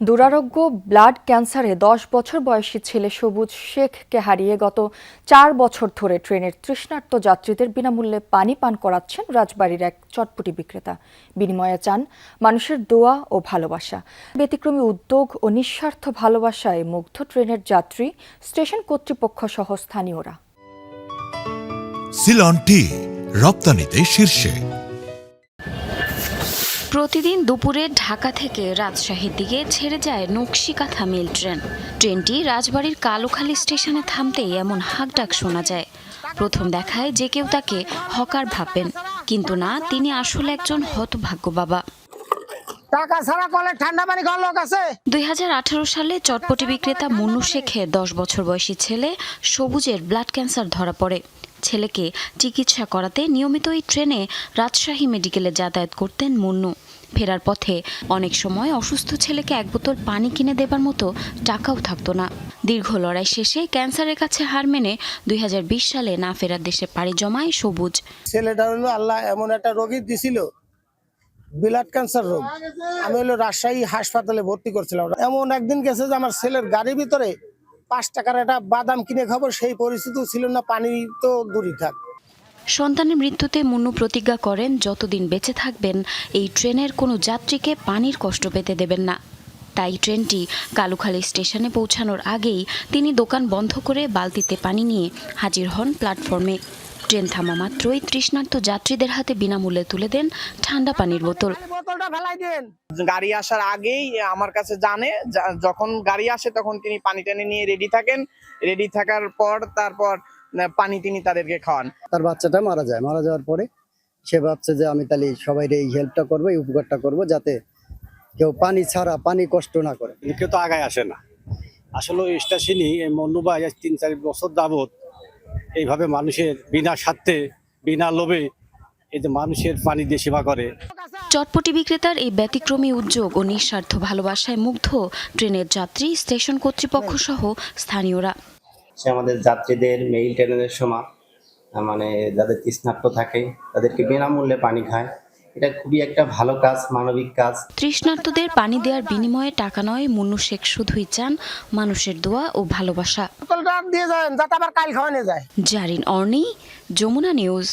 দুরারোগ্য ব্লাড ক্যান্সারে 10 বছর বয়সী ছেলে সবুজ শেখকে হারিয়ে গত 4 বছর ধরে ট্রেনের তৃষ্ণার্ত যাত্রীদের বিনামূল্যে পানি পান করাচ্ছেন রাজবাড়ীর এক চটপটি বিক্রেতা। বিনিময়ে চান মানুষের দোয়া ও ভালোবাসা। ব্যতিক্রমী উদ্যোগ ও নিঃস্বার্থ ভালোবাসায় মুগ্ধ ট্রেনের যাত্রী, স্টেশন কর্তৃপক্ষ সহ স্থানীয়রা। সিলন টি রপ্তানিতে শীর্ষে। প্রতিদিন দুপুরে ঢাকা থেকে রাজশাহীর দিকে ছেড়ে যায় নকশিকাঁথা মেল ট্রেনটি রাজবাড়ীর কালুখালী স্টেশনে থামতেই এমন হাঁকডাক শোনা যায়। প্রথম দেখায় যে কেউ তাকে হকার ভাববেন, কিন্তু না, তিনি আসলে একজন হতভাগ্য বাবা। 2018 সালে চটপটি বিক্রেতা মুন্নু শেখের 10 বছর বয়সী ছেলে সবুজের ব্লাড ক্যান্সার ধরা পড়ে। ছেলেকে চিকিৎসা করাতে নিয়মিত এই ট্রেনে রাজশাহী মেডিকেলে যাতায়াত করতেন মুন্নু। ফেরার পথে অনেক সময় অসুস্থ ছেলেকে এক বোতল পানি কিনে দেবার মতো টাকাও থাকতো না। দীর্ঘ লড়াই শেষে ক্যান্সারের কাছে হার মেনে 2020 সালে না ফেরার দেশে পাড়ি জমায় সবুজ। ছেলেটা হলো আল্লাহ এমন একটা রোগী দিছিল, ব্লাড ক্যান্সার রোগ। আমি হলো রাজশাহী হাসপাতালে ভর্তি করছিলাম। এমন একদিন গেছে যে আমার ছেলের গাড়ির ভিতরে 5 টাকার একটা বাদাম কিনে খাবো সেই পরিস্থিতি ছিল না, পানি তো দূরই থাক। সন্তানের মৃত্যুতে মুন্নু প্রতিজ্ঞা করেন যতদিন বেঁচে থাকবেন এই ট্রেনের কোনো যাত্রীকে পানির কষ্ট পেতে দেবেন না। তাই ট্রেনটি কালুখালী স্টেশনে পৌঁছানোর আগেই তিনি দোকান বন্ধ করে বালতিতে পানি নিয়ে হাজির হন প্ল্যাটফর্মে। ট্রেন থামা মাত্রই তৃষ্ণার্ত যাত্রীদের হাতে বিনামূল্যে তুলে দেন ঠান্ডা পানির বোতল। গাড়ি আসার আগেই আমার কাছে জানে, যখন গাড়ি আসে তখন তিনি পানি টানি নিয়ে রেডি থাকেন। রেডি থাকার পর তারপর পানি তিনি তাদেরকে খাওয়ান। তার বাচ্চাটা মারা যায়। মারা যাওয়ার পরে সে ভাবছে যে আমি তাহলে সবাই এই হেল্পটা করবো, এই উপকারটা করবো, যাতে কেউ পানি ছাড়া পানি কষ্ট না করে। কেউ তো আগায় আসে না। আসলে স্টেশনই মুন্নু ভাই 3-4 বছর যাবত এইভাবে মানুষের বিনা স্বার্থে বিনা লোভে এই যে মানুষের পানি দিয়ে সেবা করে। চটপটি বিক্রেতার এই ব্যতিক্রমী উদ্যোগ ও নিঃস্বার্থ ভালোবাসায় মুগ্ধ ট্রেনের যাত্রী, স্টেশন কর্তৃপক্ষ সহ স্থানীয়রা। সে আমাদের যাত্রীদের মেইল ট্রেনের সময় মানে যাদের তৃষ্ণার্ত থাকে তাদেরকে বিনামূল্যে পানি খায়। এটা খুবই একটা ভালো কাজ, মানবিক কাজ। তৃষ্ণার্তদের পানি দেওয়ার বিনিময়ে টাকা নয়, মুন্নু শেখ শুধুই চান মানুষের দোয়া ও ভালোবাসা। দিয়ে যায় যাতে আবার কাল খাওয়া নিয়ে যায়। জারিন অর্নি, যমুনা নিউজ।